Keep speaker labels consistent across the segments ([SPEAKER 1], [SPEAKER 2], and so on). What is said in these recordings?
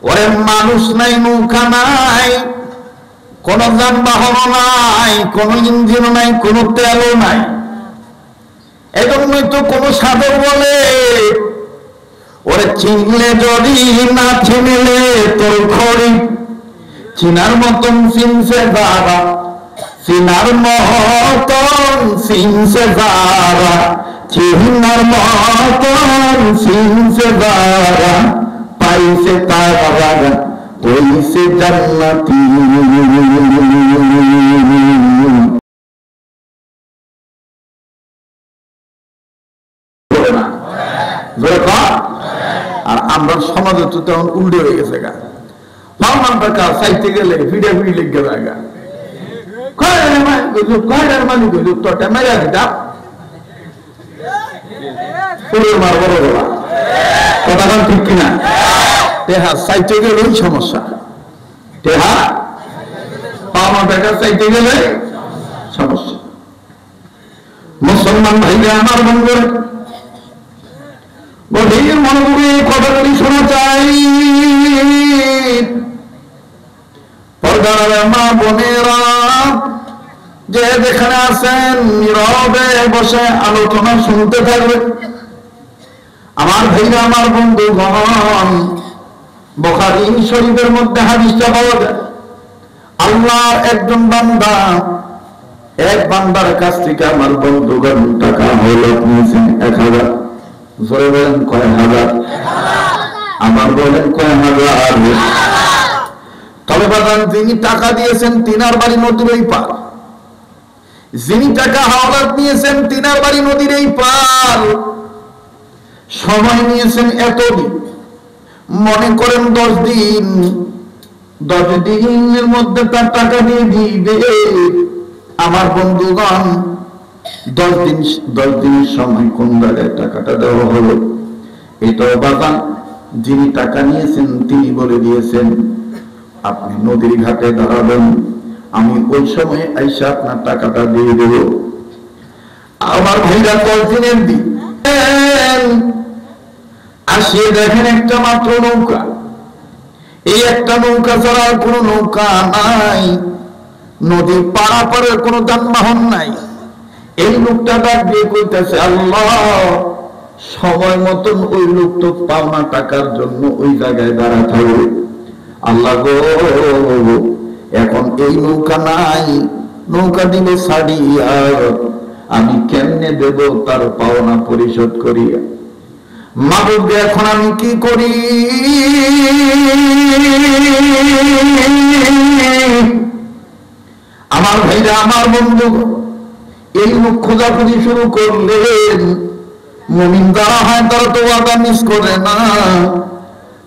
[SPEAKER 1] ওরে মানুষ নাই, নৌকা নাই, কোন যানবাহন নাই, কোন ইঞ্জিন নাই, কোন তেলও নাই। এজন্যই তো কোন সাধক বলে ওরে চিনলে যদি না চিনলে তোর খড়ি, চিনার মতন চিনছে যারা, চিনার মতন চিনছে যারা, চিনার মতন চিনছে যারা, পাইছে তারা হইছে জান্নাতি। আর আমরা সমাজে তো তেমন উল্টে হয়ে গেছে গা, ফার্মান টাকা চাইতে গেলে ভিড়ে ভিড়ি লেগে জায়গা কয়টার মালিক হইল তোরটা মেরা দিতা মার বড় বলা কথা ঠিক কিনা? টেহা চাইতে গেলেই সমস্যা, টেহা ফার্মান টাকা চাইতে গেলে সমস্যা। মুসলমান ভাইরা আমার বন্ধু গভীর মনোযোগে কথাগুলি শোনা চাই। পর্দার মা বোনেরা যে যেখানে আছেন নীরবে বসে আলোচনা শুনতে থাকবে। আমার ভাইরা আমার বন্ধুগণ, বুখারী শরীফের মধ্যে হাদিসটা পাওয়া যায়, আল্লাহর একজন বান্দা এক বান্দার কাছ থেকে আমার বন্ধুগণ টাকা হলো নিয়েছেন 1000। জোরে বলেন কয় হাজার? আমার বলেন কয় হাজার? তবে বাজান যিনি টাকা দিয়েছেন তিনার বাড়ি নদীর ওই পার, যিনি টাকা হাওলাত নিয়েছেন তিনার বাড়ি নদীর এই পার, সময় নিয়েছেন এতদিন, মনে করেন 10 দিন, 10 দিনের মধ্যে তার টাকা দিয়ে দিবে। আমার বন্ধুগণ 10 দিনের সময় কোন জায়গায় টাকাটা দেওয়া হলো এটাও বাজান যিনি টাকা নিয়েছেন তিনি বলে দিয়েছেন আপনি নদীর ঘাটে দাঁড়াবেন, আমি ওই সময় আইসা আপনার টাকাটা দিয়ে দেব। আমার ভাইরা 10 দিনের দিন আসিয়ে দেখেন একটা মাত্র নৌকা, এই একটা নৌকা ছাড়া কোনো নৌকা নাই, নদীর পারাপারের কোনো যানবাহন নাই। এই লোকটা ডাক দিয়ে কইতেছে আল্লাহ, সময় মতন ওই লোক তো পাওনা টাকার জন্য ওই জায়গায় দাঁড়াতে হবে। আল্লাহ গো, এখন এই নৌকা নাই, নৌকা দিলে ছাড়িয়া আমি কেমনে দেব তার পাওনা পরিশোধ করিয়া? মাবুদ এখন আমি কি করি? আমার ভাইরা আমার বন্ধু এই লোক খোঁজাখুঁজি শুরু করলেন। মুমিন যারা হয় তারা তো ওয়াদা মিস করে না,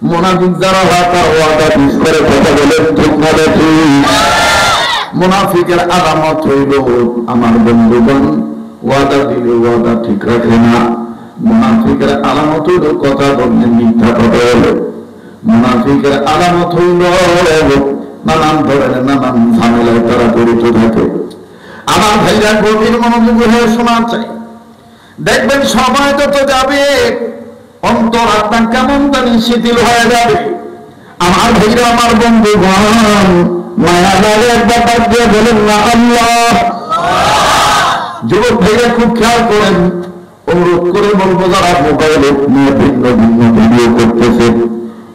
[SPEAKER 1] মুনাফিক যারা হয় তারা ওয়াদা মিস করে। কথা বলেন ঠিক না ঠিক? মুনাফিকের আলামত হইল আমার বন্ধুগণ ওয়াদা দিলে ওয়াদা ঠিক রাখে না। মুনাফিকের আলামত হইল কথা বললে মিথ্যা কথা বলে। মুনাফিকের আলামত হইল নানান ধরনের নানান ঝামেলায় তারা জড়িত থাকে। আমার ভাইরা গভীর মনোযোগ হয়ে শোনা চাই। দেখবেন সময় যত যাবে অন্তর আত্মা কেমন জানি শিথিল হয়ে যাবে। আমার ভাইরা আমার বন্ধুগণ, মায়াজারের ব্যাপার দিয়ে বলেন না আল্লাহ। যুবক ভাইরা খুব খেয়াল করেন, অনুরোধ করে বলবো যারা মোবাইলে নিয়ে ভিন্ন ভিন্ন ভিডিও করতেছে,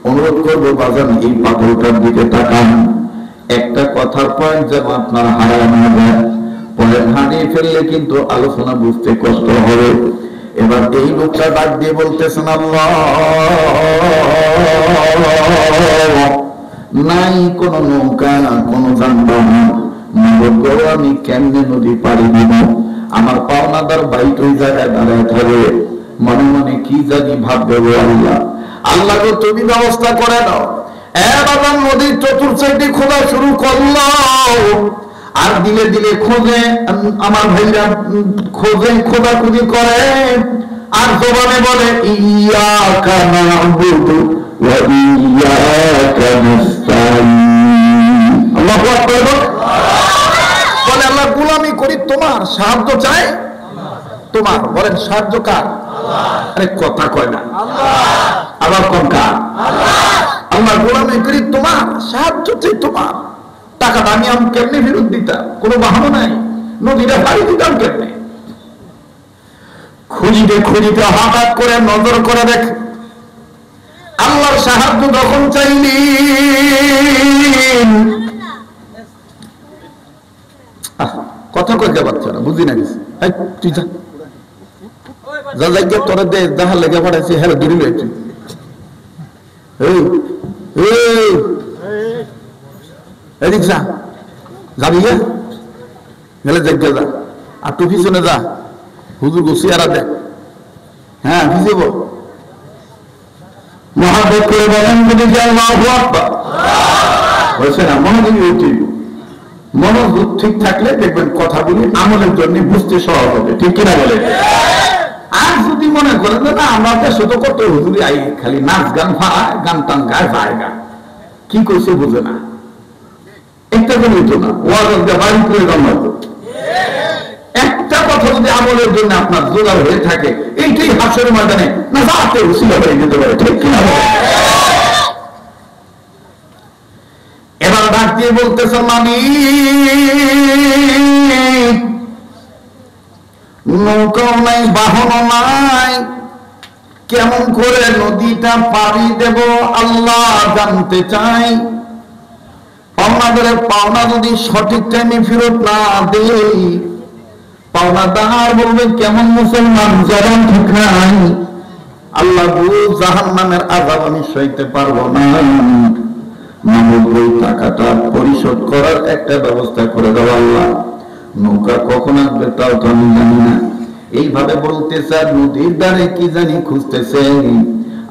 [SPEAKER 1] অনুরোধ করবো বাজান এই পাথরটার দিকে তাকান। একটা কথার পয়েন্ট যেন আপনার হারায় না যায়। পয়েন্ট হারিয়ে ফেললে কিন্তু আলোচনা বুঝতে কষ্ট হবে। এবার এই লোকটা ডাক দিয়ে বলতেছেন আল্লাহ, নাই কোন নৌকা, কোন যানবাহন, আমি কেমনে নদী পাড়ি দিব? আমার পাওনাদার বাইক ওই জায়গায় দাঁড়ায় থাকবে, মনে মনে কি জানি ভাববে। আল্লাহ আল্লাহ গো তুমি ব্যবস্থা করে দাও। এবার নদীর চতুর্থ খোঁজা শুরু করলো, আর দিলে দিলে খোঁজে। আমার ভাইরা খোঁজে, খোঁজাখুঁজি করে, আর জবানে বলে ইয়াকা না'বুদু ওয়া ইয়াকা নাস্তাঈন। আল্লাহু আকবার। বলে আল্লাহ গোলামি করি, তোমার সাহায্য চাই। তোমার বলেন সাহায্য কার? আল্লাহ। আরে কথা কয় না। আল্লাহ। আবার কোন কার? আল্লাহ। আল্লাহ আমরা গোলামি করি তোমার, সাহায্য চাই তোমার। টাকাটা আমি কেমনে ফেরত দিতাম, কোনো বাহানো নাই। নদীটা পাড়ি দিতাম কেমনে? খুঁজিতে খুঁজিতে হঠাৎ করে নজর করে দেখ আল্লাহর সাহায্য যখন চাইলি, কথা কইতে পারছ না, বুঝি না কিছু। তুই যা যা জায়গা তোরা দে যাহার লেগে পাঠাইছি হ্যালো দিদি রয়েছে এদিক যা, যাবি গেলে জায়গা যা, আর তুই পিছনে যা, হুজুর গুছিয়ারা দেখ। হ্যাঁ ভিজেব মহাব্বত করে বলেন যদি হয়েছে না, মনোযোগী উঠি। মনোযোগ ঠিক থাকলে দেখবেন কথাগুলি আমলের জন্য বুঝতে সহজ হবে, ঠিক কিনা বলে? আর যদি মনে করেন না আমরা দেশে তো কত হুজুরি আই খালি নাচ গান ভাড়ায়, গান টান গায় ভাড়া, কি করছে বুঝে না, একটা তো হইতো না, বাড়ি করে জন্মাতো। একটা কথা যদি আমলের জন্য আপনার জোগাড় হয়ে থাকে, এইটাই হাসের ময়দানে না যাতে উসিলা হয়ে যেতে পারে, ঠিক কিনা বলে? এবার ডাক দিয়ে বলতেছে মালিক, নৌকাও নাই, বাহনও নাই, কেমন করে নদীটা পাড়ি দেব আল্লাহ জানতে চাই। পাওনাদারের পাওনা যদি সঠিক টাইমে ফেরত না দেই, পাওনাদার বলবে কেমন মুসলমান জবান ঠিক নাই, আল্লাহ জাহান্নামের আযাব আমি সইতে পারবো না, ওই টাকাটা পরিশোধ করার একটা ব্যবস্থা করে দাও আল্লাহ। নৌকা কখন আসবে তাও তো আমি জানি না। এইভাবে বলতেছে আর নদীর দ্বারে কি জানি খুঁজতেছে।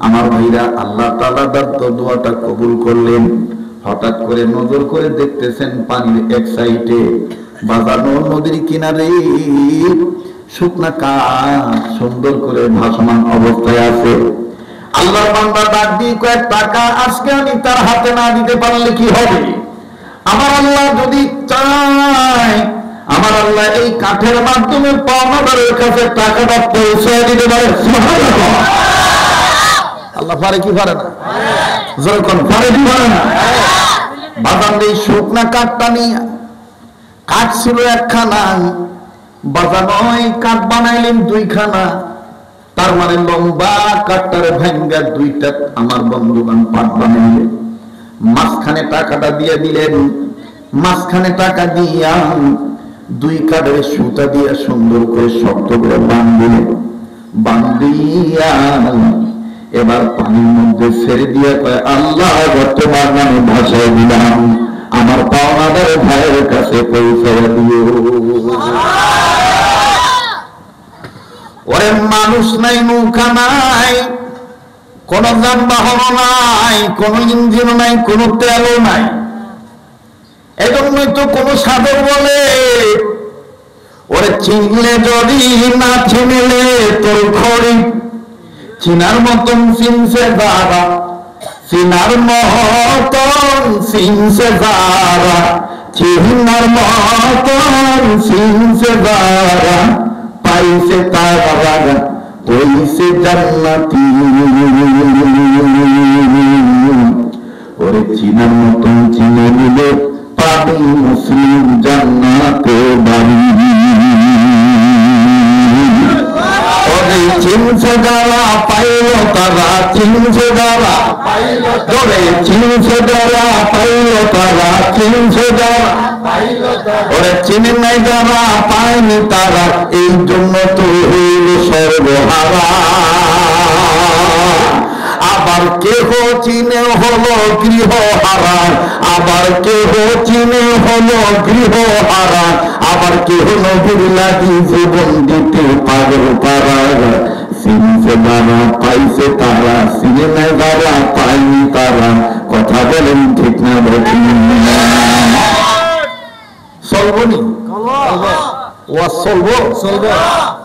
[SPEAKER 1] আমার ভাইরা, আল্লাহ তাআলা তো দোয়াটা কবুল করলেন। হঠাৎ করে নজর করে দেখতেছেন পানির এক সাইডে বাজানো নদীর কিনারে শুকনা কাঠ সুন্দর করে ভাসমান অবস্থায় আছে। আল্লাহর বান্দা ডাক দিয়ে কয়েক টাকা আজকে আমি তার হাতে না দিতে পারলে কি হবে? আমার আল্লাহ যদি চায়, আমার আল্লাহ এই কাঠের মাধ্যমে পাওনাদারের কাছে টাকাটা পৌঁছে দিতে পারে। আল্লাহ পারে কি পারে না? যখন পারে কি পারে না? বাজান এই শুকনা কাঠটা নিয়ে, কাঠ ছিল একখানা, বাজানো কাঠ বানাইলেন দুইখানা, তার মানে লম্বা কাঠটার ভেঙ্গা দুইটা আমার বন্ধুবান পাট বানাইলেন। মাঝখানে টাকাটা দিয়ে দিলেন, মাঝখানে টাকা দিয়া দুই কাঠের সুতা দিয়ে সুন্দর করে শক্ত করে বাঁধলেন। বান্ধিয়া এবার পানির মধ্যে ছেড়ে দিয়ে কয় আল্লাহ তোমার নামে ভাষায় দিলাম, আমার পাওনাদার ভাইয়ের কাছে পৌঁছে দিও। ওরে মানুষ নাই, নৌকা নাই, কোন যানবাহন নাই, কোন ইঞ্জিন নাই, কোন তেলও নাই। এজন্যই তো কোন সাধক বলে ওরে চিনলে যদি না চিনলে তোর খড়ি, চিনার মতন চিনছে যারা, চিনার মতন চিনছে যারা, চিনার মতন চিনছে যারা, পাইছে তারা হইছে জান্নাতি। ওরে চিনার মতন চিনে নিলে পাবি মুসলিম জান্নাতে বাড়ি। ওরে চিনছে যারা পাইল তারা, চিনছে যারা ওরে চিনছে যারা পাইল তারা, চিনছে যারা ওরে চিনে নাই যারা পায়নি তারা, এই জন্য তো হইল সর্বহারা। আবার কেহ চিনে হলো গৃহহারা, আবার কেহ চিনে হলো গৃহহারা, আবার কেহ নবীর লাগি জীবন দিতে পাগল পারা। চিনছে যারা পাইছে তারা, চিনে নাই যারা পায়নি তারা। কথা বলেন ঠিক না বলেন? চলবনি ও চলবো, চলবো,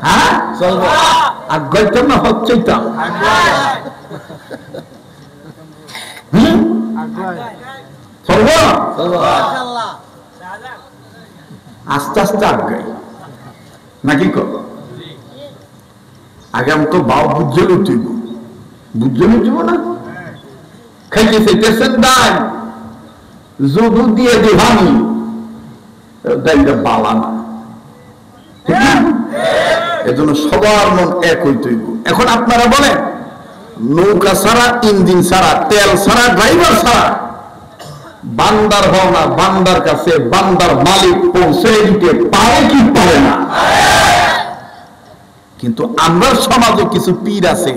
[SPEAKER 1] হ্যাঁ চলবো। আগাইতাম না হচ্ছেইতাম, চলবো আস্তে আস্তে আগাই নাকি? আগে আমি তো বাউ বুঝে লুটিব, বুঝে লুটিব না, খাইতে চাইতেছেন ডাল, যদু দিয়ে দিবানি ডাইলটা বালা না, ঠিক না? এজন্য সবার মন এক হইতে হইব। এখন আপনারা বলেন, নৌকা ছাড়া, ইঞ্জিন ছাড়া, তেল ছাড়া, ড্রাইভার ছাড়া বান্দার ভাবনা বান্দার কাছে বান্দার মালিক পৌঁছে দিতে পারে কি পারে না? কিন্তু আমরা সমাজে কিছু পীর আছে,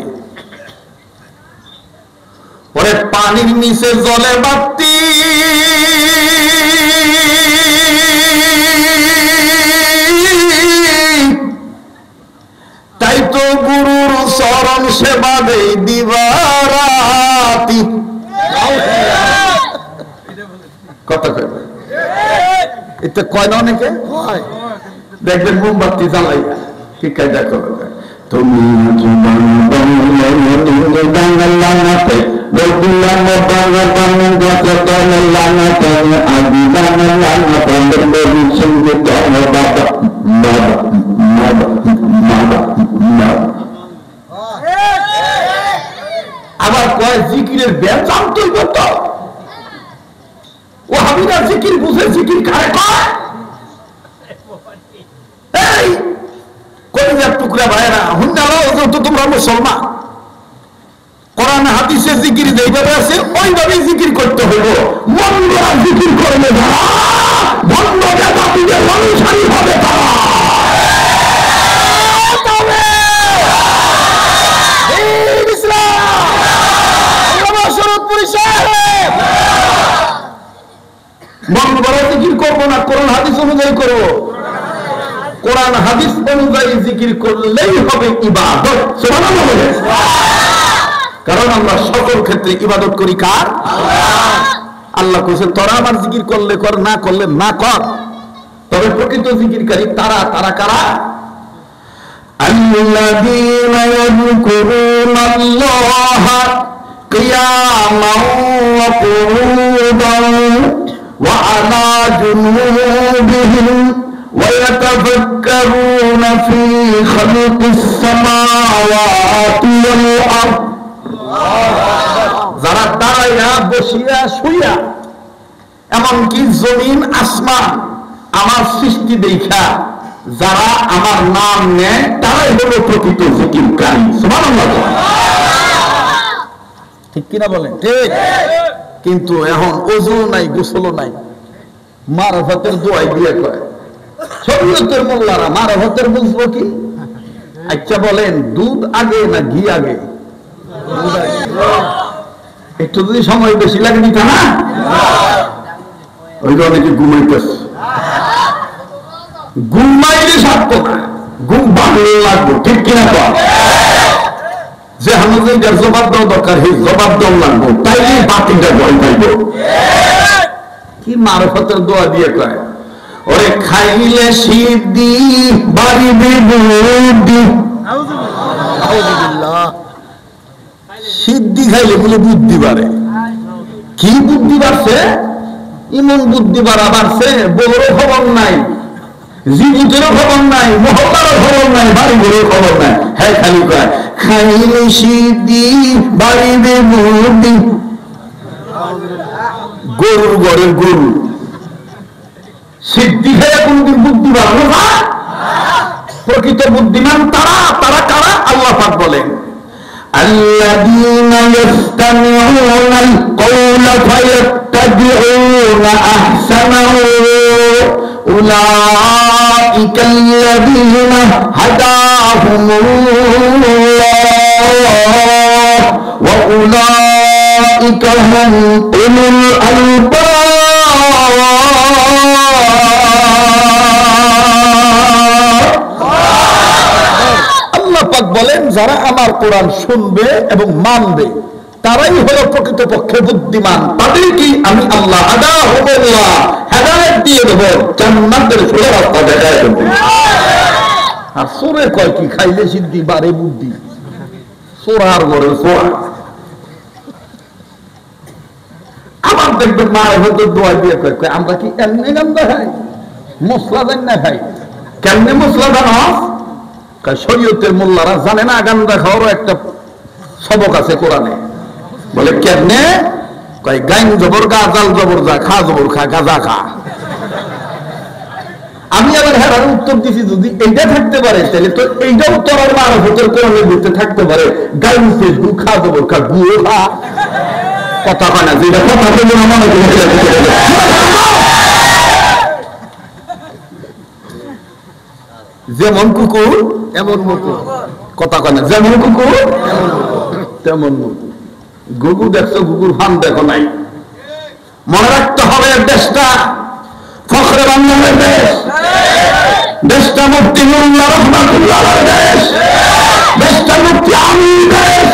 [SPEAKER 1] পরে পানির নিচে জলে বাতি, তাই তো গুরুর চরণ সেবা দেই দিবারাতি। কথা কয় এটা কয় না অনেকে, দেখবেন মোমবাতি জ্বালাই ঠিক কায়দা করে। তুমি আবার কয় জিকিরের বেচাম তুই করত, ও হাবিরা জিকির বুঝে জিকির খায় কয়। এই কলিজার টুকরা ভাইরা হুন্ডারা, তো তোমরা মুসলমান, কোরআন হাদিসে জিকির যেইভাবে আছে ওইভাবে জিকির করতে হইব। মন্দ জিকির করবে যারা, ভণ্ড বেদাতীদের অনুসারী হবে তারা। মন বড় জিকির করবো না, কোরআন হাদিস অনুযায়ী করবো। কোরআন হাদিস অনুযায়ী জিকির করলেই হবে ইবাদত। সুবহানাল্লাহ। কারণ আমরা সকল ক্ষেত্রে ইবাদত করি কার? আল্লাহ কইছে তোরা আমার জিকির করলে কর, না করলে না কর। তবে প্রকৃত জিকিরকারী তারা, তারা কারা? আল্লাযীনা ইয়াযকুরুনাল্লাহা কিয়ামান ওয়া কুউদান ওয়া আলা জুনুবিহিম ওয়া ইয়াতাফাক্কারুনা ফী খালকিস সামাওয়াতি ওয়াল আরদ। যারা দাঁড়াইয়া, বসিয়া, শুইয়া, এমনকি জমিন আসমান আমার সৃষ্টি দেখা যারা আমার নাম নেয় তারাই হলো প্রকৃত জিকিরকারী। সুবহানাল্লাহ। ঠিক কিনা বলেন? ঠিক। কিন্তু এখন ওযু নাই, গোসল নাই, মারফতের দোয়াই দিয়ে কয়। শরীয়তের মোল্লারা মারফতের বুঝবো কি? আচ্ছা বলেন, দুধ আগে না ঘি আগে? একটু যদি সময় বেশি লাগে দিত না, ওই অনেকে ঘুমাইতেছে, ঘুমাইলে সাধ্য না, ঘুম ভালো লাগবে। ঠিক কিনা? যে আমাদের জবাব দেওয়া দরকার, সেই জবাব দেওয়া লাগবে, তাইলে বাতিটা ভয় পাইব। কি মারফতের দোয়া দিয়ে কয়, ওরে খাইলে সিদ্ধি বাড়িবে বুদ্ধি। সিদ্ধি খাইলে বলে বুদ্ধি বাড়ে। কি বুদ্ধি বাড়ছে? ইমন বুদ্ধি বাড়া বাড়ছে, বড় খবর নাই, জীবিতেরও খবর নাই, মহল্লারও খবর নাই, বাড়ি ঘরের খবর নাই। হ্যাঁ খালি কয় খাইলে সিদ্ধি বাড়িবে বুদ্ধি। গরুর ঘরের গরু সিদ্ধি খেয়ে কোনদিন বুদ্ধি বাড়ানো না। প্রকৃত বুদ্ধিমান তারা, তারা কারা? আল্লাহ পাক বলেন, الذين يستمعون القول فيتبعون أحسنه أولئك الذين هداهم الله وأولئك هم أولو الألباب। বলেন যারা আমার কোরআন শুনবে এবং মানবে তারাই হলো প্রকৃতপক্ষে বুদ্ধিমান। তাদেরকে আমি আল্লাহ হেদায়েত দিয়ে দেব, জান্নাতের সোজা রাস্তা দেখায় দেব। আর সোরে কয় কি খাইলে সিদ্ধি বাড়ে বুদ্ধি, সোরার ঘরে সোরা। আবার দেখবেন মায়ের হয়তো দোয়া দিয়ে কয় আমরা কি এমনি গান দেখাই, মশলা দেন না খাই। কেমনে মশলা দেন? শরীয়তের মোল্লারা জানে না গান দেখাওয়ারও একটা সবক আছে কোরআনে। বলে কেমনে? কয় গাইন জবর গা, জাল জবর যা, খা জবর খা, গাজা খা। আমি আবার হ্যাঁ উত্তর দিছি, যদি এইটা থাকতে পারে তাহলে তো এইটা উত্তর আর মারফতের কোরআনের ভিতরে থাকতে পারে, গাইন ফেসবুক, খা জবর খা, গুয়ে খা। কথা কয় না, যেটা কথা বলে মনে যেমন কুকুর এমন মুকুর। কথা কয় না, যেমন কুকুর তেমন মুকুর। গুগু দেখছো, গুগুর ফান দেখো নাই। মনে রাখতে হবে দেশটা ফখরে বাংলার দেশ, দেশটা মুফতি নুরুল্লাহ রহমাতুল্লাহর দেশ, দেশটা মুফতি আমির দেশ,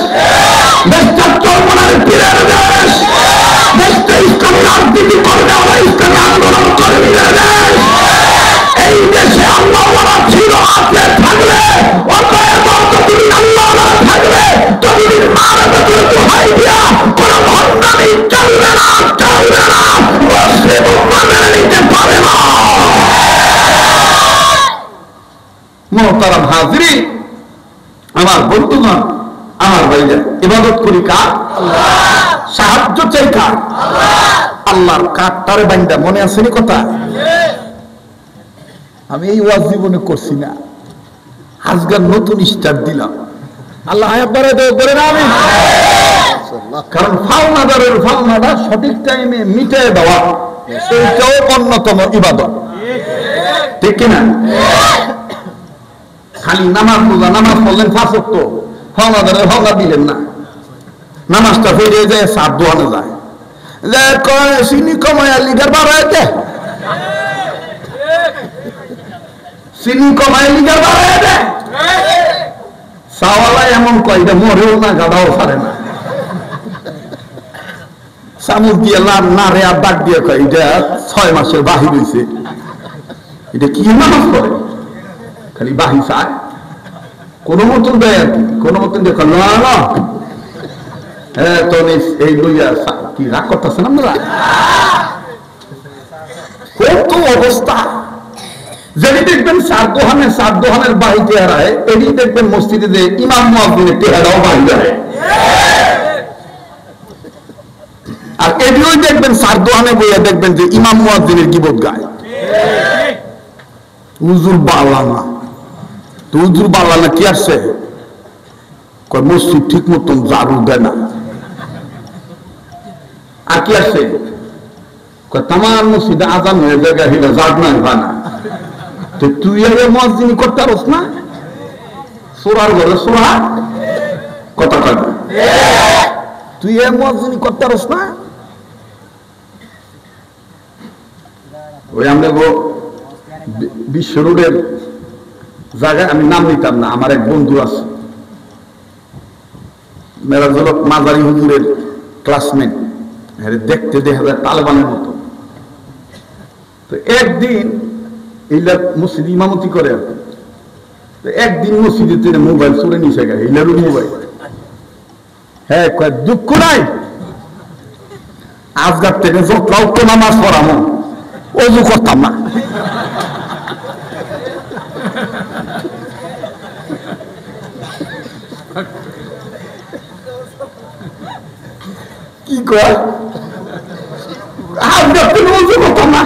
[SPEAKER 1] দেশটা চরমনার পীরের দেশ, দেশটা ইসলামী রাজনীতি করবে, আমরা ইসলামী আন্দোলন কর্মীদের দেশ। এই দেশে আল্লাহ ছিল, আছে, থাকবে। অতএব যতদিন আল্লাহ থাকবে ততদিন মানবতার দোহাই দিয়া কোন ভণ্ডামি চলবে না, চলবে না। মুসলিম উম্মাহ মেনে নিতে পারে না। মুহতারাম হাজিরিন, আমার বন্ধুগণ, আমার ভাইরা, ইবাদত করি কার? আল্লাহ। সাহায্য চাই কার? আল্লাহ। আল্লাহর কাঠটারে বান্দা মনে আসেনি কথা? আমি এই ওয়াজ জীবনে করছি না, আজকাল নতুন স্টার্ট দিলাম। আল্লাহ হায়াত বাড়ায় দেয় করে না আমি, কারণ ফাওনাদারের ফাওনাটা সঠিক টাইমে মিটায় দেওয়া এইটাও অন্যতম ইবাদত, ঠিক কিনা? খালি নামাজ পড়া, নামাজ পড়লেন 5 ওয়াক্ত, ফাওনাদারের ফাওনা দিলেন না, নামাজটা ফিরে যায়, সাত দোয়ানে যায়, যে কয় চিনি কমায় লিগার বাড়ায় দে, চিনি কমায় লিগার বাড়ায় দে। সাওয়ালা এমন কয়, এটা মরেও না, গাদাও ছাড়ে না। চামচ দিয়ে না রে আর ডাক দিয়ে কয়, এটা 6 মাসের বাহি হয়েছে, এটা কি নামাজ পড়ে? খালি বাহি চায়, কোন মতন দেয় আর কি, কোন মতন দেখো না না। হ্যাঁ, তো এই লইয়া কি রাগ করতেছেন আমরা? কত অবস্থা! যদি দেখবেন সাত দোহানের বাহি চেহারায়, এটি দেখবেন মসজিদে যে ইমাম মুয়াজ্জিনের চেহারাও বাহি যায়, আর এটিও দেখবেন সাত দোহানে বইয়া দেখবেন যে ইমাম মুয়াজ্জিনের গীবত গায়। হুজুর বাল্লানা, তো হুজুর বাল্লানা কি আসছে? কয় মসজিদ ঠিক মতন ঝাড়ু দেয় না। আর কি আসছে? কয় তামাম মসজিদে আজান হয়ে জায়গা হিলা ঝাড় নাই বানা। তো তুই আগে মুয়াজ্জিনি করতে পারস না? সোরার ঘরে সোরা কথা কয় না, তুই এ মুয়াজ্জিনি করতে পারস না? ওই আমরা বিশ্ব রোডের জায়গায়, আমি নাম নিতাম না, আমার এক বন্ধু আছে, মেরাজুল মাজারি হুজুরের ক্লাসমেট, দেখতে দেখা যায় তালেবানের মতো। তো একদিন এইলার মসজিদ ইমামতি করে, একদিন মসজিদে মোবাইল চুরে নিছে গা, এইলার মোবাইল। হ্যাঁ, কয় দুঃখ নাই, আজকাল থেকে যতটাও তো নামাজ পড়ামো, অজু করতাম না। কি কয়? আজকাল থেকে অজু করতাম না।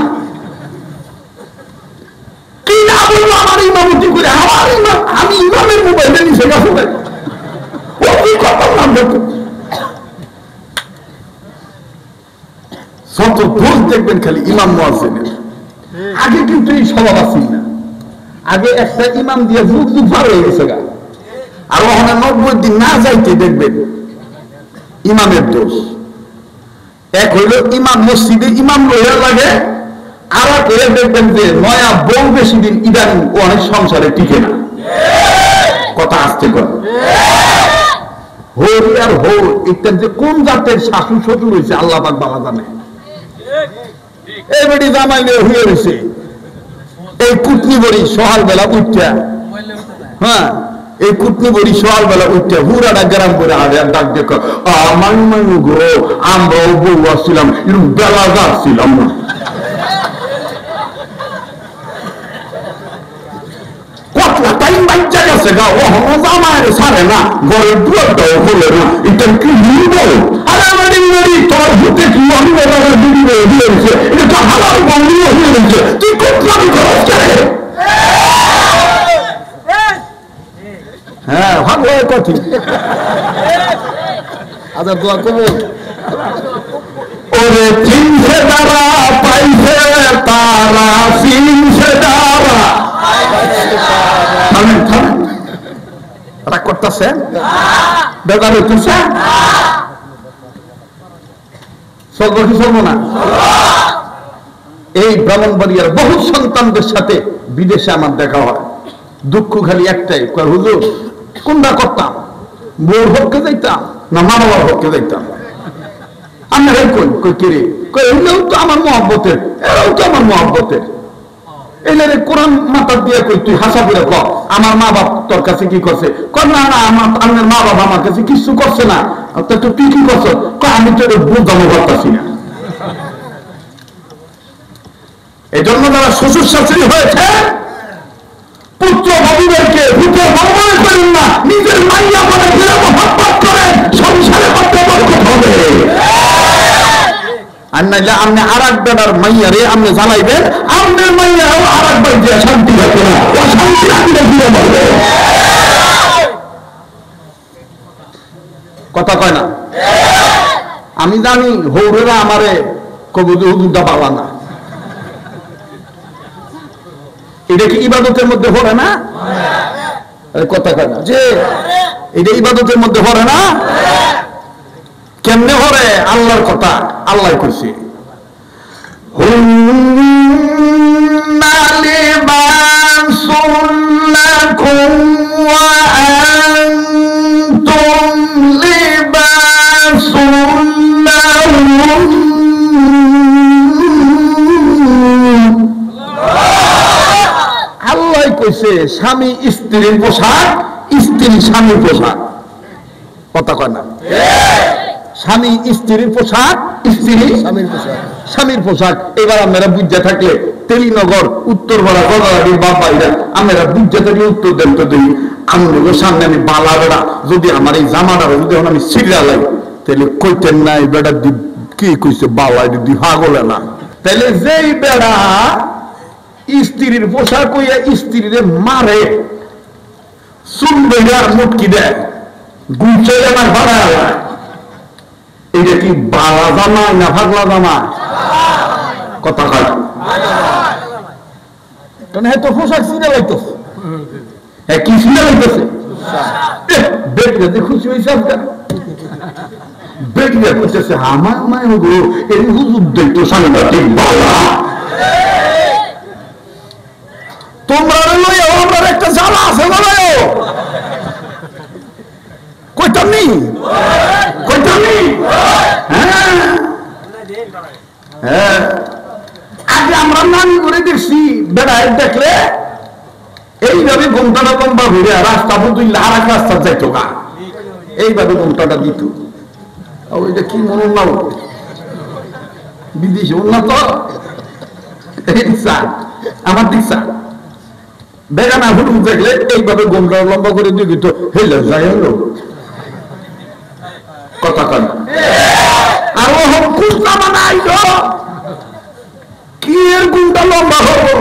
[SPEAKER 1] কি না বলবো, আমার ইমামতি করে, আমার ইমাম, আমি ইমামের মোবাইলে নিচে গেছে, অজু করতাম না। যত দোষ দেখবেন খালি ইমাম মুয়াজ্জিনের। আগে কিন্তু এই স্বভাব আসেন না, আগে একটা ইমাম দিয়ে যুগ যুগ পার হয়ে গেছে গা, আর ওখানে 90 দিন না যাইতে দেখবেন ইমামের দোষ। এক হইল ইমাম মসজিদে ইমাম রয়ে লাগে, আর এক হয়ে দেখবেন যে নয়া বউ বেশি দিন ইদানিং ও অনেক সংসারে টিকে না। কথা আসতে করে হোর আর হোর, এটা যে কোন জাতের শাশুড় শ্বশুর হয়েছে আল্লাহ পাক বাবা জানে। এই বেটি জামাইলে হয়ে রয়েছে, এই কুটনি বড়ি সকাল বেলা উঠা, হ্যাঁ, এই কুটনি বড়ি সকাল বেলা উঠা হুরাটা গ্রাম করে আরে আর ডাক দেখো, আমার মানু গো, আমরাও বউ আসছিলাম, এরকম বেলা যাচ্ছিলাম না। কতলা টাইম বাচ্চা গেছে গা ও জামায় ছাড়ে না, ঘরের দুয়ারটাও খোলে না, এটা কি নির্বল? আরে আমার ইংরেজি তোর ভূতে কি অনিবার্য দিদিবে দিয়েছে, এটা তো হালাল বন্ধুও হয়েছে, তুই কোথায় খরচ করে? হ্যাঁ ভালো কথা। আচ্ছা দোয়া কবুল। ওরে চিনছে তারা পাইছে তারা, চিনছে তারা। থামেন থামেন, রাগ করতেছে বেকার হইতেছে, চলবো কি চলবো না? এই ব্রাহ্মণবাড়িয়ার বহু সন্তানদের সাথে বিদেশে আমার দেখা হয়, দুঃখ খালি একটাই, হুজুর কোনটা করতাম, বউর হককে যাইতাম না মা বাবার হককে যাইতাম? আমি কই কিরে, এগুলোও তো আমার মহব্বতের, এরাও তো আমার মহব্বতের। এলে কোরআন মাথা দিয়ে কই তুই হাসা করে ক আমার মা বাপ তোর কাছে কি করছে? না না আমার মা বাবা আমার কাছে কিছু করছে না। তুই কি করছ? আমি তো বোঝানো করতেছি না। এই জন্য যারা শ্বশুর শাশুড়ি হয়েছে, পুত্র বধূদেরকে পুত্র বর্বর করেন না, নিজের মাইয়া বলে মহব্বত করেন, সংসারে করতে বরকত হবে। আর নাইলে আপনি আর এক বেটার মাইয়ারে আপনি জ্বালাইবেন, আপনার মাইয়াও আর একবার দিয়ে শান্তি রাখবে না, ও শান্তি রাখলে দিয়ে বলবে। কথা কয় না? আমি জানি হৌরেরা আমারে কবুজ হুজুরটা পাওয়া না, এটা কি ইবাদতের মধ্যে পড়ে না? কথা কয় না যে এটা ইবাদতের মধ্যে পড়ে না? কেমনে পড়ে? আল্লাহর কথা আল্লাহ কইছে, হুন্না লিবাসুন লাকুম ওয়া আনতুম লিবাসুন লাহুম। আল্লাহ কইছে স্বামী স্ত্রীর পোশাক, স্ত্রী স্বামীর পোশাক। কথা কয় না? স্বামী স্ত্রীর পোশাক, স্ত্রী স্বামীর পোশাক। এবার আমরা বুঝতে থাকলে তেলিনগর উত্তরপাড়া গদাবাড়ির বাবাইরা আমরা বুঝতে থাকলে উত্তর দেন তো দিই, আমরুগের সামনে আমি বালা বেড়া যদি আমার এই জামাটা যদি আমি সিরিয়া লাই, তাহলে কইতেন না এই বেড়া কি কইছে বালা দি হাগলে না। তাহলে যেই বেড়া স্ত্রীর পোশাক হইয়া স্ত্রীরে মারে, চুল আর মুটকি দেয়, গুছে আমার ভাড়া, এটা কি বালা জামা না ভাগলা জামা? কথা কয় তো পোশাক চিনে লাইতো, কি চিনে লাইতেছে? বেটিরা খুশি হয়েছে, বেটিরা করতেছে আমার মায় গো এই হুজুর দেখতো সামনে ঠিক বালা। তোমরা লইও আমার একটা জ্বালা আছে, বলো কইতামনি কইতামনি। হ্যাঁ আগে আমরা নানি করে দেখছি বেড়ায় দেখলে এইভাবে ঘুমটাটা লম্বা ঘুরে রাস্তা বুঝলে আর এক রাস্তা যাইতো গা, এইভাবে ঘুমটাটা দিত। ওইটা কি মনে নাও বিদেশি উন্নত আমার দিকসা বেগানা হুলুম দেখলে এইভাবে ঘুমটা লম্বা করে দিয়ে দিত, হেলে যাই হলো। কথা কন আর ও কুর্তা বানাই কি এর ঘুমটা লম্বা হবো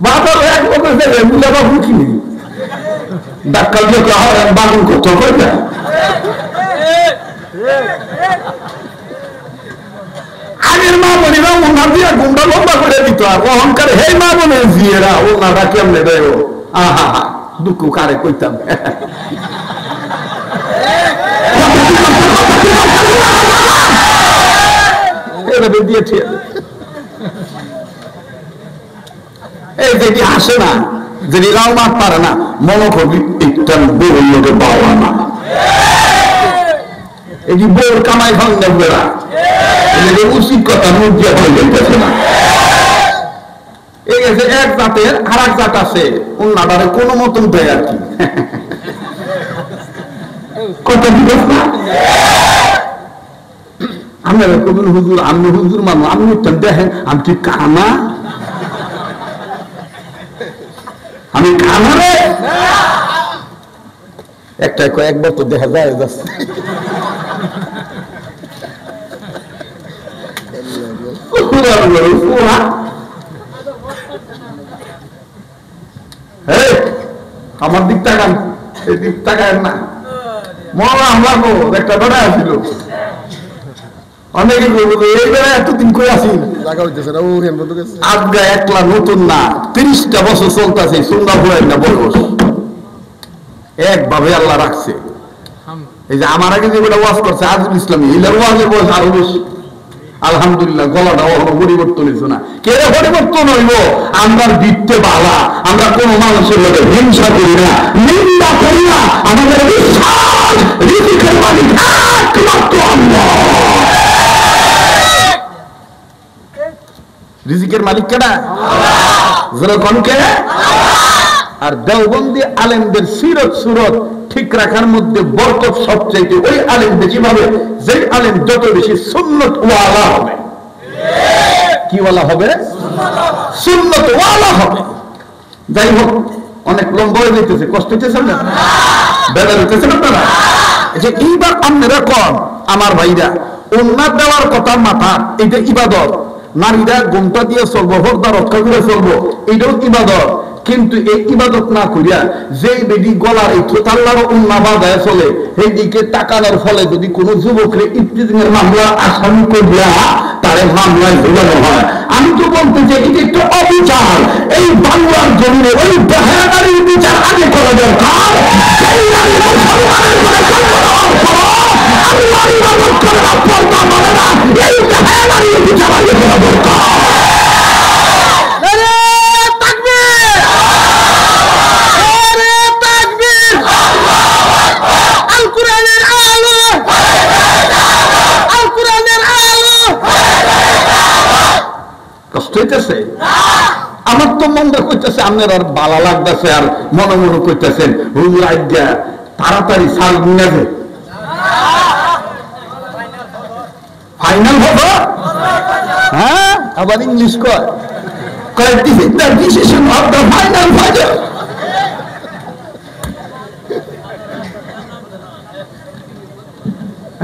[SPEAKER 1] বাবার এক লোকের দেবে মুলা বাবু কি ডাক্তার দিয়ে বাগুন করতে হবে না। আগের মা বোনেরা ওনার দিয়ে ঘুমটা লম্বা করে দিত, আর অহংকার হে মা বোনের জিয়েরা ওনারা কেমনে দেয়, আহা হা দুঃখ কারে কইতাম। দিয়েছে এই যেটি আসে না, যেটি রাও মাত পারে না, মনে করবি একটা বউ লোকে পাওয়া না, এটি বউর কামাই ভাঙ দেখবে না, উচিত কথা মুখ দিয়ে হয়ে যেতেছে না। এই গেছে এক জাতের আর এক জাত আছে, ওনারে কোনো মতন দেয় আর কি কথা দিবস না। আপনারা কবেন হুজুর আমি হুজুর মানো, আপনি দেখেন আমি কি কানা, আমি কানা রে একটা কয়েকবার তো দেখা যায় যাচ্ছে। আমার দিক তাকান, এই দিক তাকায় না। মহলা আমরা একটা বেড়া আসছিল, অনেকে এই বেড়া এতদিন করে আসি আজকে একলা নতুন না, 30টা বছর চলতেছে সুন্দর না বলবস একভাবে আল্লাহ রাখছে। এই যে আমার আগে যে বেটা ওয়াজ করছে আজিজুল ইসলামী, এলার ওয়াজের বয়স আরো বেশি। আলহামদুলিল্লাহ, গলাটা অন্য পরিবর্তন হয়েছে না। কে পরিবর্তন হইব? আমরা দিতে বালা, আমরা কোন মানুষের লোকে হিংসা করি না, নিন্দা করি না। আমাদের বিশ্বাস রিজিকের মালিক একমাত্র আল্লাহ। রিজিকের মালিক কেডা? যেরকম কে? আর দেওবন্দি আলেমদের সিরত সুরত ঠিক রাখার মধ্যে বরকত সবচাইতে ওই আলেম বেশি ভাবে, যে আলেম যত বেশি সুন্নত ওয়ালা হবে। কি ওয়ালা হবে? সুন্নত ওয়ালা হবে। যাই হোক, অনেক লম্বা হয়ে যেতেছে, কষ্ট হইতেছে না? বেদার হইতেছে না আপনারা? যে এইবার আপনারা কম আমার ভাইরা, উন্নাত দেওয়ার কথা মাথা, এটা ইবাদত। নারীরা ঘুমটা দিয়ে চলবো, হরদা রক্ষা করে চলবো, এটাও ইবাদত। কিন্তু এই ইবাদত না করিয়া যে বেডি গলার এই থোতাল্লার উন্না বাজায় চলে, সেই দিকে তাকানোর ফলে যদি কোনো যুবকরে ইফতিজিংয়ের মামলা আসামি করিয়া তারে মামলায় ঝুলানো হয়, আমি তো বলতে চাই এটা একটু অবিচার। এই বাংলার জমিনে ওই বেহায়াদারির বিচার আগে করা দরকার। এই বেহায়াদারির বিচার আগে করা দরকার। আমার তো মনে করতেছে আপনার আর ভালো লাগতেছে, আর মনে মনে করতেছেন তাড়াতাড়ি সাল নিয়ে যায় ফাইনাল হবো। হ্যাঁ, আবার ইংলিশ কয় decision of the final final.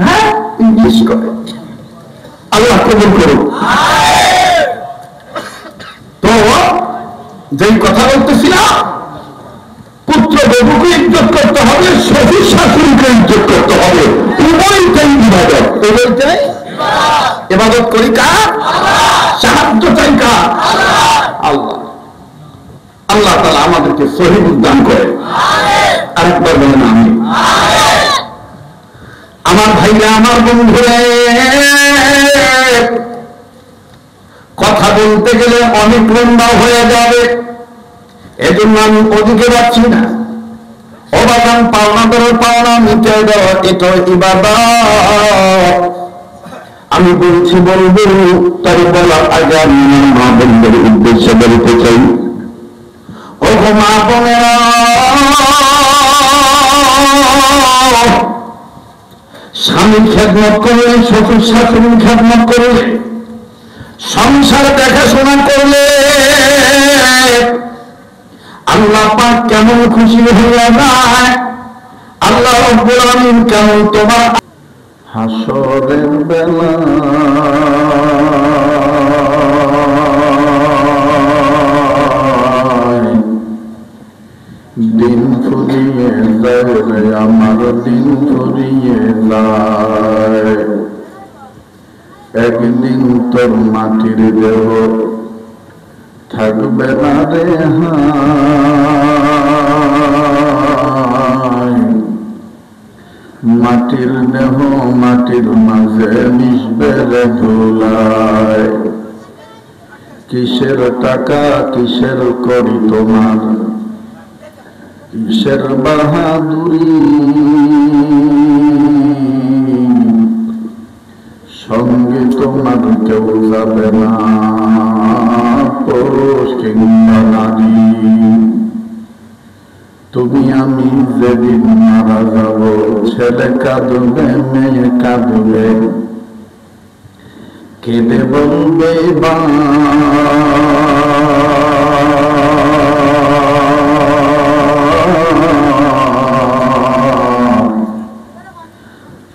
[SPEAKER 1] হ্যাঁ, ইংলিশ কয়। আল্লাহ কবুল করুন। যেই কথা বলতেছিলাম, পুত্র বাবুকে ইজ্জত করতে হবে, শ্বশুর শাশুড়িকে ইজ্জত করতে হবে, উভয়টাই ইবাদত। উভয়টাই ইবাদত করি কার? সাহায্য চাই কার? আল্লাহ। আল্লাহ তাআলা আমাদেরকে সহিহ দান করে। আরেকবার বলেন আমিন। আমার ভাইরা, আমার বন্ধুরা, কথা বলতে গেলে অনেক লম্বা হয়ে যাবে, এজন্য আমি ওদিকে যাচ্ছি না। অবাদান পাওনা ধরো, পাওনা মিটে দাও, এটা ইবাদত। আমি বলছি বলবো, তাই বলার আগে আমি মা বোনদের উদ্দেশ্যে বলতে চাই, ও মা বোনেরা, স্বামীর খেদমত করলে, শ্বশুর শাশুড়ির খেদমত করলে, সংসার দেখাশোনা করলে আল্লাহ পাক কেমন খুশি হয়ে যায়। আল্লাহ রাব্বুল আলামিন কেমন তোমার হাসরের বেলা দিন ফুরিয়ে যায়, আমার দিন ফুরিয়ে যায়। একদিন তোর মাটির দেহ থাকবে না রে হায়, মাটির দেহ মাটির মাঝে মিশবে রে ধুলায়। কিসের টাকা কিসের করি তোমার, কিসের বাহাদুরি, সঙ্গে তোমার কেউ যাবে না, পুরুষ কিংবা নারী। তুমি আমি যেদিন মারা যাব, ছেলে কাঁদবে মেয়ে কাঁদবে, কেঁদে বলবে বা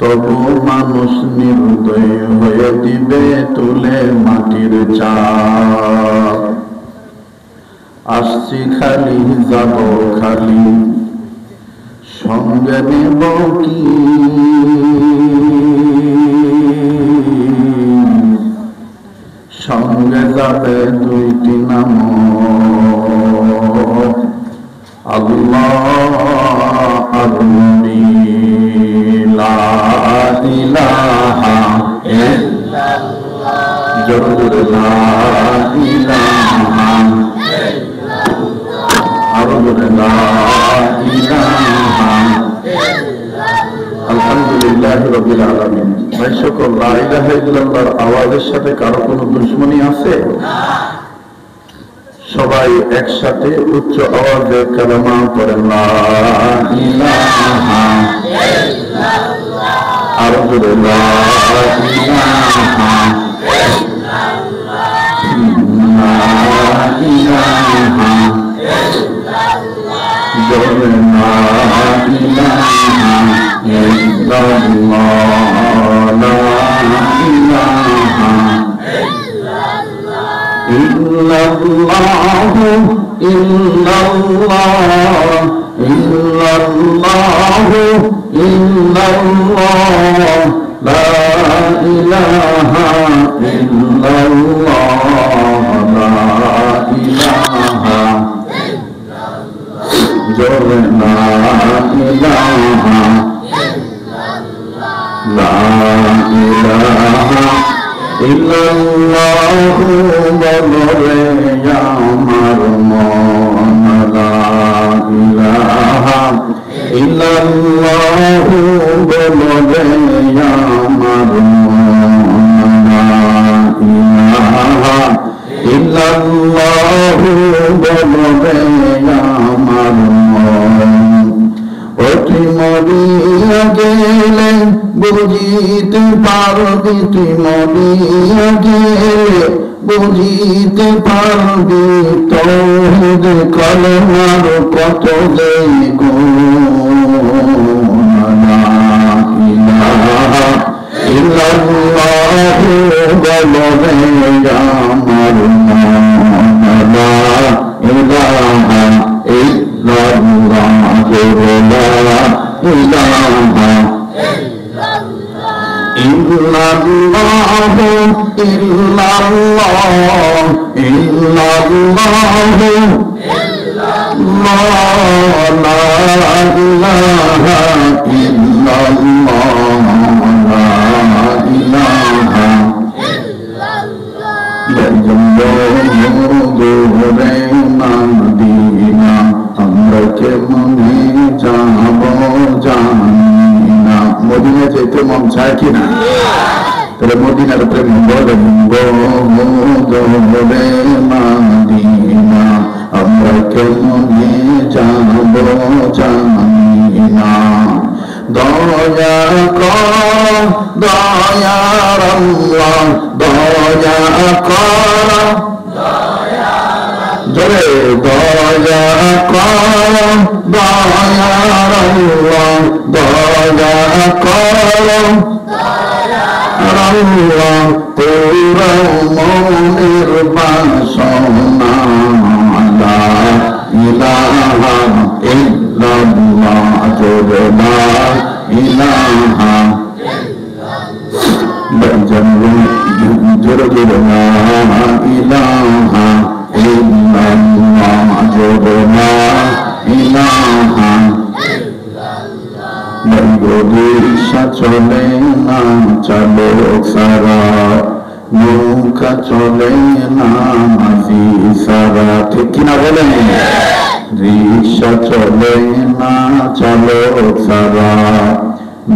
[SPEAKER 1] তবু মানুষ নির্দয় হয়ে দিবে তুলে মাটির চাপ। আসছি খালি যাব খালি, সঙ্গে নেব কি? সঙ্গে যাবে দুইটি নাম, আল্লাহ আর নবী। লা ইলাহা ইল্লাল্লাহ, জোরে লা ইলাহা ইল্লাল্লাহ, আর জোরে লা ইলাহা ইল্লাল্লাহ। আলহামদুলিল্লাহ রাব্বিল আলামিন। ভাই সকল, লা ইলাহা ইল্লাল্লাহর আওয়াজের সাথে কারো কোনো দুশমনী আছে? সবাই একসাথে উচ্চ আওয়াজে কালেমা পড়েন, লা ইলাহা ইল্লাল্লাহ, আর জোরে লা ইলাহা ইল্লাল্লাহ, লা ইলাহা ইল্লাল্লাহ, জোরে লা ইলাহা ইল্লাল্লাহ, লা ইলাহা ইল্লাল্লাহু ইল্লাল্লাহ, ইল্লাল্লাহু ইল্লাল্লাহ, লা ইলাহা ইল্লাল্লাহ, লা ইলাহা ইল্লাল্লাহ, জোরে লা ইলাহা ইল্লাল্লাহ, লা ইলাহা ইল্লাল্লাহু বলরে আমার মন, লা ইলাহা ইল্লাল্লাহু বলরে আমার মন, লা ইলাহা ইল্লাল্লাহু বলরে আমার মন। ওটি মরিয়া গেলে বুঝিতে পারবি, তুই মরিয়া গেলে বুঝিতে পারবি, তৌহিদ কালেমার কত যে গুণ। লা ইলাহা ইল্লাল্লাহু বলরে আমার মন, লা ইলাহা ইল্লাল্লাহ, লা ইলাহা ইল্লাল্লাহু ইল্লাল্লাহ, ইল্লাল্লাহু ইল্লাল্লাহ, লা ইলাহা ইল্লাল্লাহ, লা ইলাহা ইল্লাল্লাহ। দূরে মদিনা আমরা কেমনে যাব জানি না। মদিনা যেতে মন চায় কিনা? তাহলে মদিনার প্রেম বলেন, দূরে মদিনা আমরা কেমনে যাব জানি না। দয়া কর দয়ার আল্লাহ, দয়া কর জোরে, দয়া কর দয়ার আল্লাহ, দয়া কর আল্লাহ, পুরা মনের বাসনা, লা ইলাহা ইল্লাল্লাহ, জোরে লা ইলাহা ইল্লাল্লাহ, জোরে জোরে লা ইলাহা ইল্লাল্লাহ, জোরে লা ইলাহা রিকশা চলে না চালক সারা, নৌকা চলে না মাঝি সারা, ঠিক কিনা বলেন? রিকশা চলে না চালক সারা,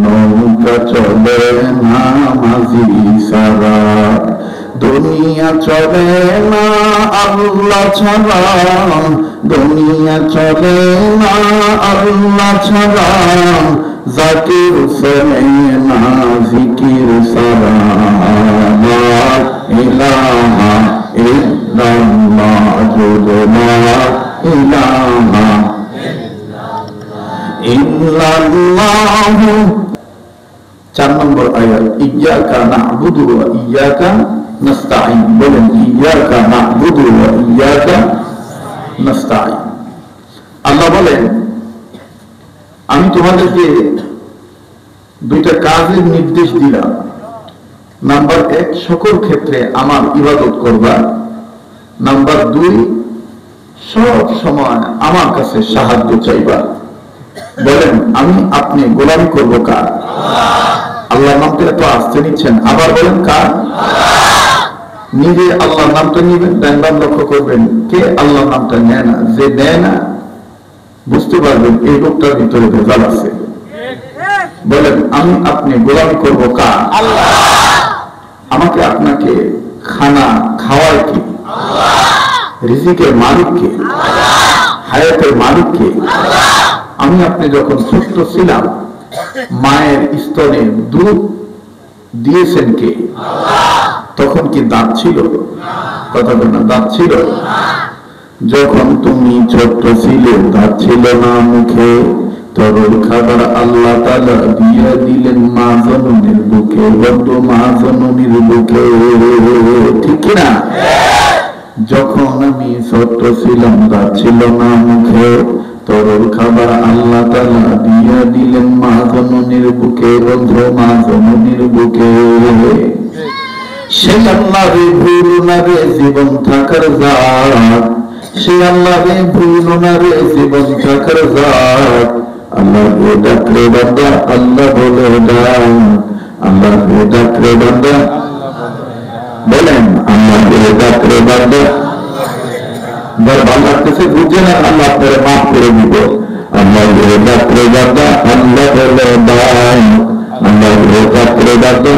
[SPEAKER 1] নৌকা চলে না মাঝি সারা, দুনিয়া চলে না আল্লাহ ছাড়া, দুনিয়া চলে না আল্লাহ ছাড়া, জাকির চলে না জিকির ছাড়া, লা ইলাহা ইল্লাল্লাহ, লা ইলাহা ইল্লাল্লাহ। 4 ইয়াকা না'বুদু ওয়া ইয়াকা নাস্তাঈন। বলেন ইয়াকা না'বুদু ওয়া ইয়াকা নাস্তাঈন। আল্লাহ বলেন আমি তোমাদেরকে দুইটা কাজের নির্দেশ দিলাম। নাম্বার 1, সকল ক্ষেত্রে আমার ইবাদত করবা। নাম্বার 2, সব সময় আমার কাছে সাহায্য চাইবা। বলেন আমি আপনি গোলামি করবো কার? আল্লাহর নামটা এত আসতে নিচ্ছেন, আবার বলেন কার? নিজে আল্লাহর নামটা নিবেন, ডান লক্ষ্য করবেন কে আল্লাহর নামটা নেয় না। যে নেয় না বুঝতে পারবেন এই লোকটার ভিতরে ভেজাল আছে। বলেন আমি আপনি গোলামি করবো কার? আমাকে আপনাকে খানা খাওয়ার কি? রিজিকের মালিক কে? হায়াতের মালিক কে? আমি আপনি যখন ছোট্ট ছিলাম মায়ের স্তনে দুধ দিয়েছেন কে? তখন কি দাঁত ছিল? কথা বল না, দাঁত ছিল? যখন তুমি ছোট্ট ছিলে দাঁত ছিল না মুখে, তরল খাবার আল্লাহ তাআলা দিয়ে দিলেন মা জননীর বুকে, বদ্ধ মা জননীর বুকে, ঠিক না? যখন আমি ছোট্ট ছিলাম দাঁত ছিল না মুখে, তরল খাবার আল্লাহ তাআলা দিয়ে দিলেন মা জননীর বুকে, বদ্ধ মা জননীর বুকে। সেই আল্লাহরে ভুলো না রে জীবন থাকার জাত, সেই আল্লাহরে ভুলো না রে জীবন থাকার জাত। আল্লাহকে ডাকরে বান্দা আল্লাহ বলে ডাক, আল্লাহকে ডাকরে বান্দা, বলেন আল্লাহকে ডাকরে বান্দা। ভালো লাগতেছে বুঝছেন? আল্লাহ আপনারা মাফ করে দিব। আল্লাহকে ডাকরে বান্দা আল্লাহ বলে ডাক, আল্লাহকে ডাকরে বান্দা।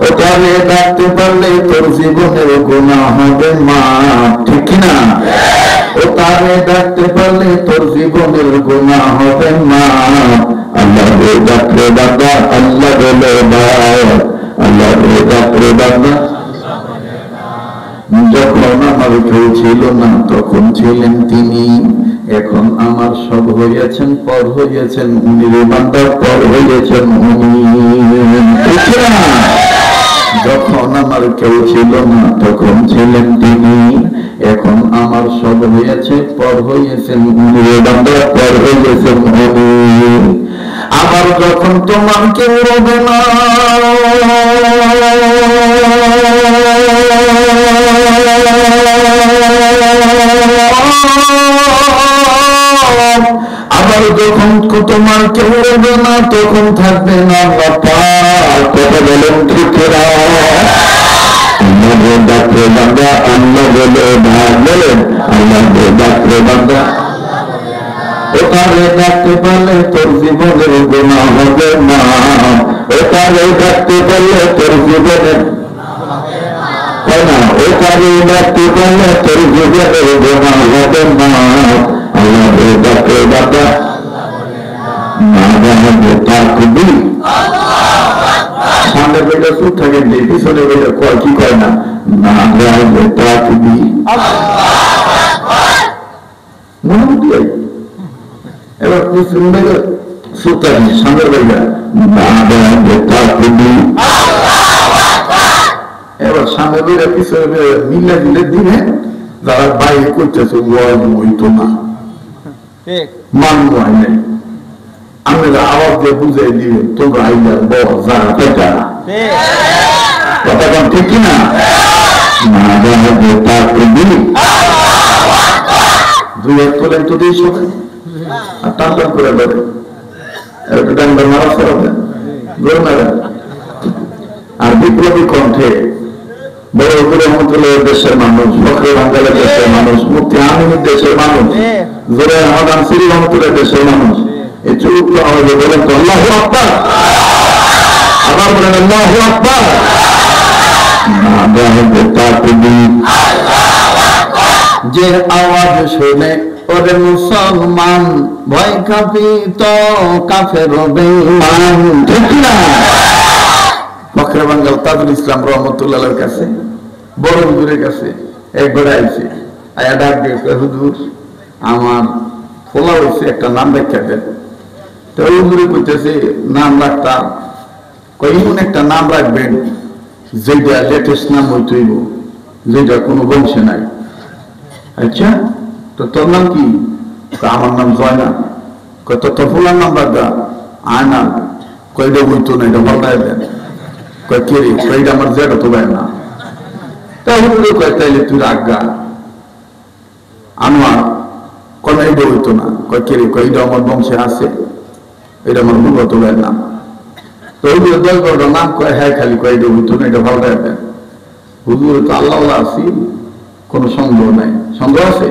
[SPEAKER 1] ওটারে ডাকতে পারলে তোর জীবনের গুনাহ হবে মাফ, ঠিক না? ওটারে ডাকতে পারলে তোর জীবনের গুনাহ হবে মাফ। আল্লাহকে ডাকরে বান্দা আল্লাহ বলে ডাক, আল্লাহকে ডাকরে বান্দা। যখন আমার কেউ ছিল না তখন ছিলেন তিনি, এখন আমার সব হয়েছেন পর হয়েছেন উনি রে বান্দা, পর হয়েছেন উনি, ঠিক না? যখন আমার কেউ ছিল না তখন ছিলেন তিনি, এখন আমার সব হয়েছে পর হয়েছেন উনি রে বান্দা, পর হয়েছেন উনি। আবার যখন তোমার কেউ রবে না, আবার যখন তোমার কেউ রবে না তখন থাকবে না আল্লাহ পাক। কথা বলেন ঠিক না? আল্লাহকে ডাকরে বান্দা আল্লাহ বলে ডাক, বলেন আল্লাহকে ডাকরে বান্দা। ওটারে ডাকতে পারলে তোর জীবনের গুনাহ হবে না, ওটারে ডাকতে পারলে তোর জীবনের, তাই না? ওটারে ডাকতে পারলে তোর জীবনের গুনাহ হবে না। আল্লাহকে ডাকরে বান্দা না জানবে তাকবি। সামনে বেটা চুপ থাকে, পিছনে বেটা কয় কি কয় না, না জানবে তাকবি। মোটামুটি এবার পিছনে বেটা চুপ থাকে, সামনে বেটা না জানবে তাকবি। এবার সামনে বেটা পিছনে বেটা মিলে মিলে দিনে যারা বাইরে করতেছে হইতো না, মানব হয় নাই। আমরা আওয়াজ দিয়ে বুঝাই দিবে তোমরা আইলার বড় যারা পেটা, কথা কম ঠিক কিনা? না জানবে তাকবি। দুই হাত তোলেন তো দিই সবাই, আর টান টান করে ধরে একটু টান টান মারা ফেরাবেন, আর বিপ্লবী কণ্ঠে বড় করে রহমতুল্লাহ দেশের মানুষ, ফখরে বাঙ্গালের দেশের মানুষ, মুফতি আমিনের দেশের মানুষ, জোরে আহমদ সিরি রহমতুল্লাহ দেশের মানুষ, এই চুপ আওয়াজে বলেন তো আল্লাহু আকবার। আবার বলেন আল্লাহু আকবার। যে আওয়াজ শুনে ওরে মুসলমান ভয় কাঁপিত কাফের বেঈমান, ঠিক না? ফখরে বাঙ্গাল তাজুল ইসলাম রহমতুল্লাহর কাছে, বড় হুজুরের কাছে একবার আইছে, আয়া ডাক দিয়ে হুজুর আমার ফোলা হয়েছে, একটা নাম ব্যাখ্যা দেন। তো হুজুরে কইতেছে নাম রাখতাম, এমন একটা নাম রাখবেন যেটা লেটেস্ট নাম হইতেইব, যেটা কোনো বংশে নাই। আচ্ছা, তো তোর নাম কি? আমার নাম জয়না। তোর ফুলার নাম রাখবা আয়না। কয়টা বইতো না, এটা পাল্টাই দেন। কে রে? কয়টা আমার জায়গা তো ভাই না। তাহলে কয় তাইলে তুই রাখগা আনোয়ার। কয় এটা হইতো না। কয় কে রে? কয়টা আমার বংশে আছে, এটা আমার মূলত ভাই না। তো ওইগুলো 10-12টা নাম কয়, হ্যাঁ খালি কয়টা হইতো না, এটা পাল্টাই দেন। হুজুর তো আল্লাহ আছি, কোন সন্দেহ নাই। সন্দেহ আছে?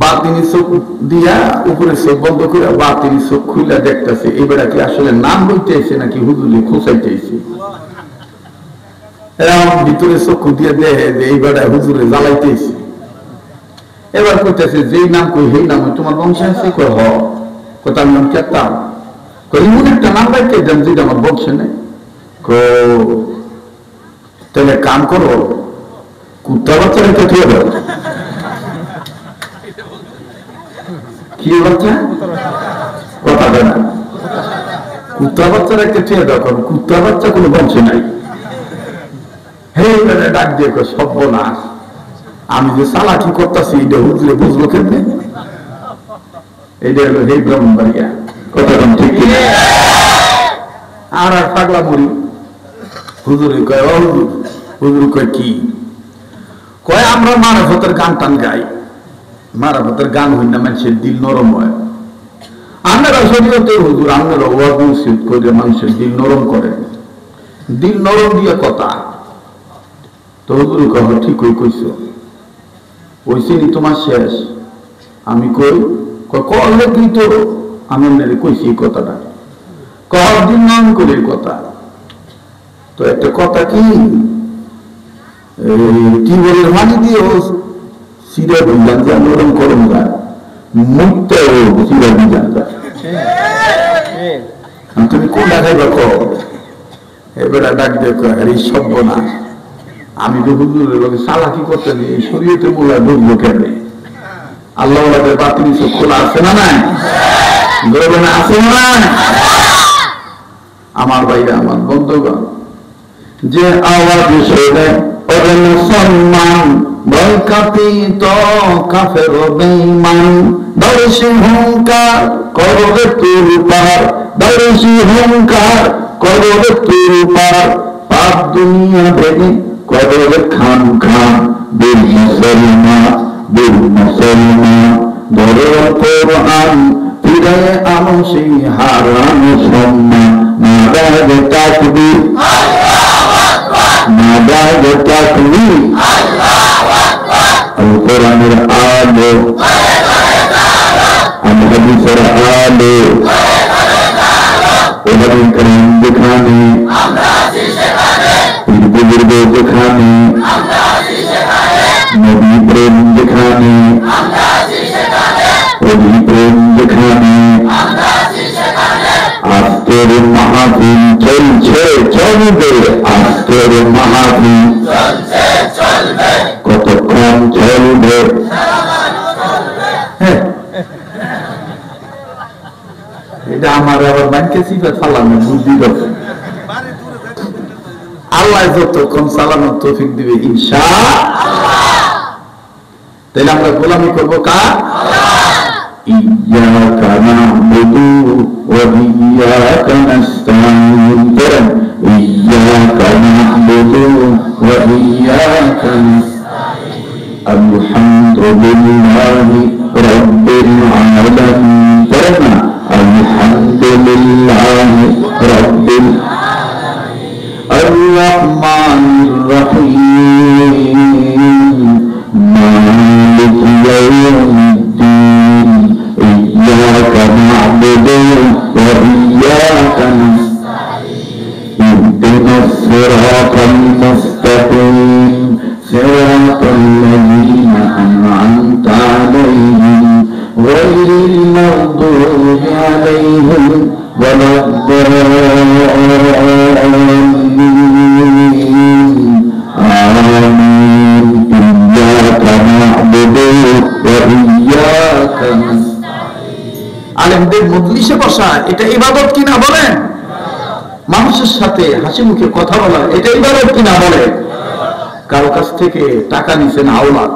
[SPEAKER 1] বাতিনি চোখ দিয়া উপরে চোখ বন্ধ করে বাতিনি চোখ খুলে দেখতেছে এবার কি আসলে নাম বলতেছে নাকি হুজুরে খোঁচাইতেছে। এরকম ভিতরে চক্ষু দিয়ে দেখে যে এইবার হুজুরে জ্বালাইতেছে। এবার কইতেছে যেই নাম কই সেই নাম তোমার বংশে আছে? কই হ। তার নাম কেতাম। এমন একটা নাম রাখতে দেন যেটা আমার বংশে নেই। তাহলে কাম করো, কুত্তা বাচ্চা রেখে খেয়ে দাও। কি বাচ্চা? কথা বলে না। কুত্তা বাচ্চা রেখে খেয়ে দাও, কারণ কুত্তা বাচ্চা কোনো বংশে নাই। হে ডাক দিয়ে সর্বনাশ, আমি যে চালাকি করতেছি এটা হুজুরে বুঝলো কেমনে? এইটা হলো হে ব্রাহ্মণবাড়িয়া। কথা ঠিক আর পাগলা মরি। হুজুরে কয় ও হুজুর। হুজুর কয় কি? কয় আমরা মারাফতের গান টান গাই। মারাফতের গান হই না মানুষের দিল নরম হয়। আপনারা শরীয়তে হুজুর আপনারা ওয়াজ নসিহত করে মানুষের দিল নরম করে। দিল নরম দিয়ে কথা। তো হুজুর কয় ঠিক হই কইছো। ওই শ্রেণী তোমার শেষ। আমি কই কলে তুই তো আমি কইছি এই কথাটা। কর দিন নরম করে কথা। তো একটা কথা কি বলে মানি দিয়ে সিরা বুঝলাম যে নরম করম যায়, মুক্ত সিরা বুঝলাম যায়। তুমি কোনটা খাইবা কো? এবারে ডাক দেখো এই সর্বনাশ, আমি তো হুজুরের লোকে চালাকি করতে দিই শরীয়তে মোলা ঢুকবো কেমনে? আল্লাহ বাতিল চোখ খোলা আছে না নাই? আছে না নাই? আমার ভাইরা, আমার বন্ধুগণ, যে আওয়াজ শুনে ওরে মুসলমান ভয় কাঁপিত কাফের বেঈমান, দর্শি হুঙ্কার করবে তুর পার, দর্শি হুঙ্কার করবে তুর পার, পাপ দুনিয়া ভেঙে করবে খান খান। বীর মুসলমান, বীর মুসলমান ধরে কোরআন ফিরে আনো সেই হারানো সম্মান। নারায়ে তাকবীর, নারায়ে তাকবীর, আল কোরআনের আলো, আল হাদিসের আলো, ওলামায়ে কেরাম যেখানে, পীর বুজুর্গ যেখানে, নবী প্রেম যেখানে, অলি প্রেম যেখানে, আজকের মাহফিল চলছে চলবে, আজকের মাহফিল কতক্ষণ চলবে? এটা আমার আবার ব্যাংকে সিফাত ফালানো বুদ্ধি দরকার। আল্লাহ যতক্ষণ চালানোর তৌফিক দিবে ইনশাআল্লাহ। তাহলে আমরা গোলামি করবো কার? ইয়্যাকা না'বুদু ওয়া ইয়্যাকা নাস্তাঈন। করেন ইয়্যাকা না'বুদু ওয়া ইয়্যাকা নাস্তাঈন। আলহামদুলিল্লাহি রাব্বিল আলামিন। করেন না আলহামদুলিল্লাহি রাব্বিল الرحمن الرحيم مالك يوم الدين إياك نعبد وإياك نستعين اهدنا الصراط المستقيم صراط الذين أنعمت عليهم غير المغضوب عليهم ولا الضالين آمين إياك نعبد وإياك نستعين। আলেমদের মজলিসে বসা এটা ইবাদত কিনা বলেন? মানুষের সাথে হাসি মুখে কথা বলা, এটাই ইবাদত কিনা বলে? কারো কাছ থেকে টাকা নিছেন আওলাদ,